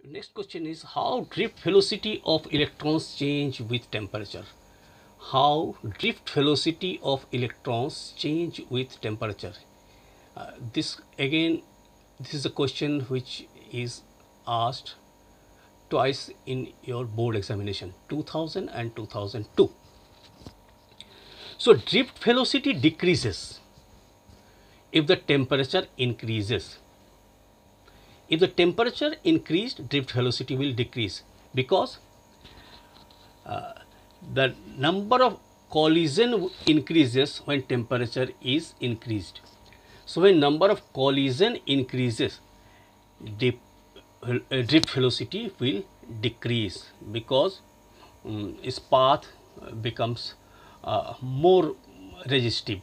Next question is how drift velocity of electrons change with temperature. How drift velocity of electrons change with temperature. This again, this is a question which is asked twice in your board examination 2000 and 2002. So drift velocity decreases if the temperature increases. If the temperature increased, drift velocity will decrease because the number of collision increases when temperature is increased. So when number of collision increases, drift velocity will decrease because its path becomes more resistive.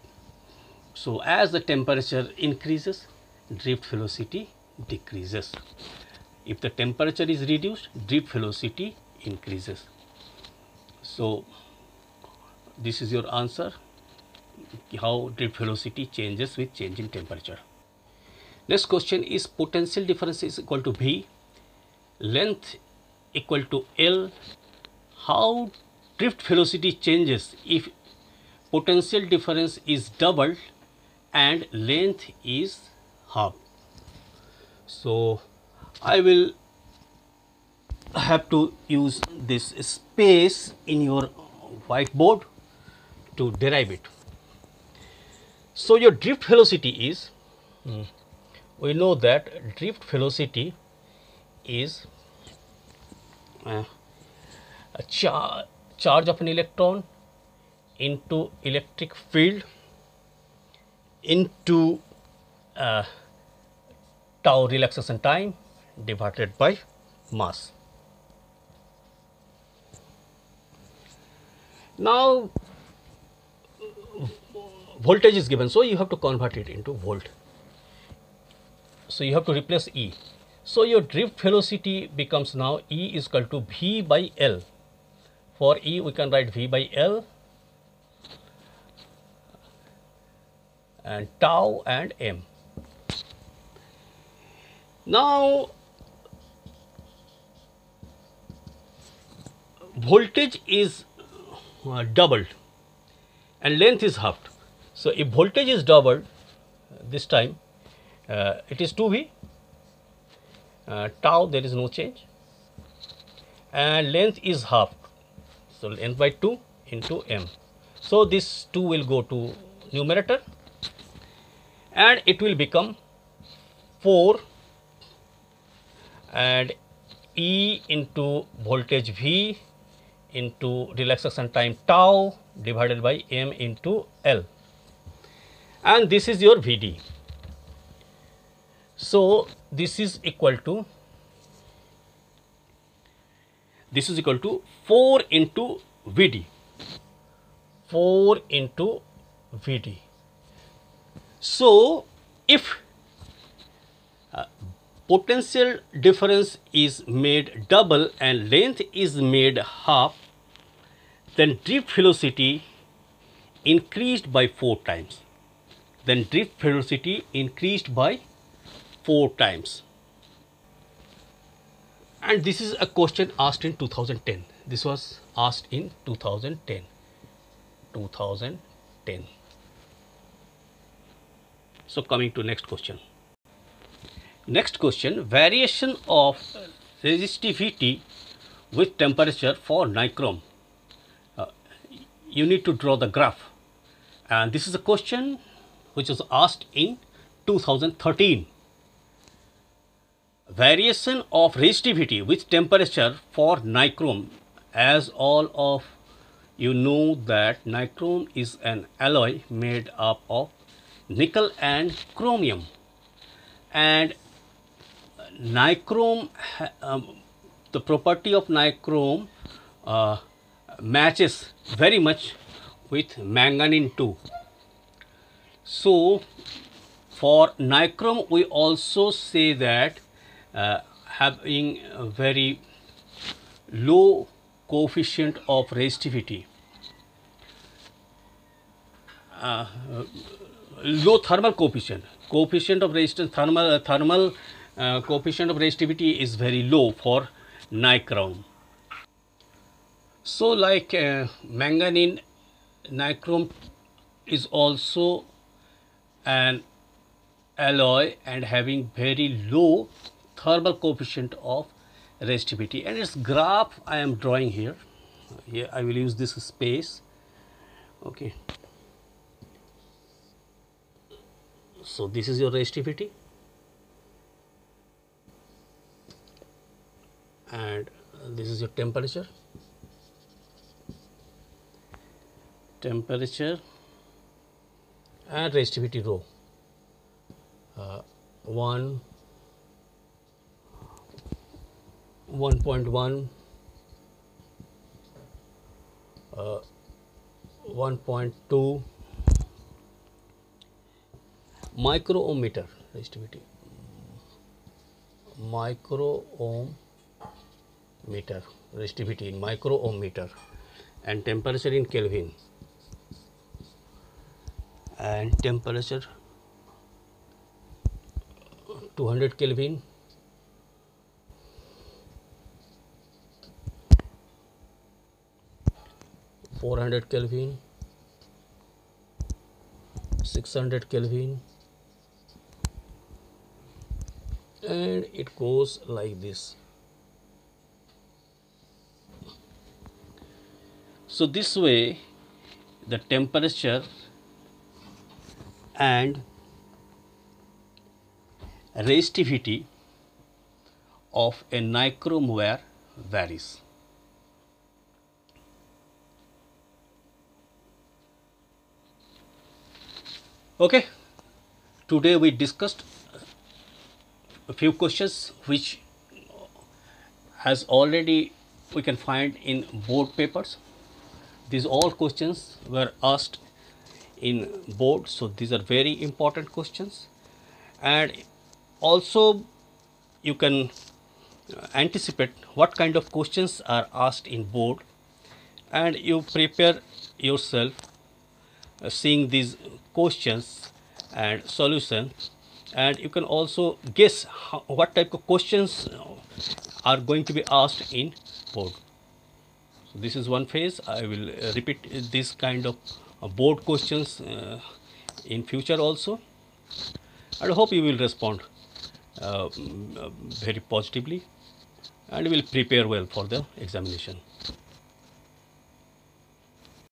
So as the temperature increases, drift velocity decreases. If the temperature is reduced, drift velocity increases. So this is your answer, how drift velocity changes with change in temperature. Next question is potential difference is equal to V, length equal to L. How drift velocity changes if potential difference is doubled and length is half. So I will have to use this space in your whiteboard to derive it. So your drift velocity is, we know that drift velocity is a charge of an electron into electric field into tau relaxation time divided by mass. Now voltage is given, so you have to convert it into volt. So you have to replace E. So your drift velocity becomes now E is equal to V by L. For E we can write V by L and tau and M. Now voltage is doubled and length is halved. So if voltage is doubled, this time it is 2V, tau there is no change, and length is halved. So length by 2 into M. So this 2 will go to numerator and it will become 4 and E into voltage V into relaxation time tau divided by M into L, and this is your Vd. So this is equal to 4 into Vd, 4 into Vd. So if potential difference is made double and length is made half, then drift velocity increased by 4 times. Then drift velocity increased by 4 times. And this is a question asked in 2010. This was asked in 2010. So coming to next question. Next question, variation of resistivity with temperature for nichrome. You need to draw the graph, and this is a question which was asked in 2013. Variation of resistivity with temperature for nichrome. As all of you know that nichrome is an alloy made up of nickel and chromium, and nichrome, the property of nichrome matches very much with manganese too. So for nichrome we also say that having a very low coefficient of resistivity, low thermal coefficient of resistance, thermal coefficient of resistivity is very low for nichrome. So like manganese, nichrome is also an alloy and having very low thermal coefficient of resistivity, and its graph I am drawing here. Here I will use this space. Okay, so this is your resistivity, and this is your temperature. And resistivity rho, 1, 1.1, 1.2, micro ohm meter resistivity, micro ohm meter resistivity in micro ohm meter, and temperature in Kelvin, and temperature 200 Kelvin, 400 Kelvin, 600 Kelvin, and it goes like this. So this way the temperature and resistivity of a nichrome wire varies. Okay, today we discussed a few questions which has already we can find in board papers. These all questions were asked in board, so these are very important questions, and also you can anticipate what kind of questions are asked in board, and you prepare yourself seeing these questions and solution, and you can also guess what type of questions are going to be asked in board. So this is one phase. I will repeat this kind of board questions in future also, and I hope you will respond very positively and will prepare well for the examination.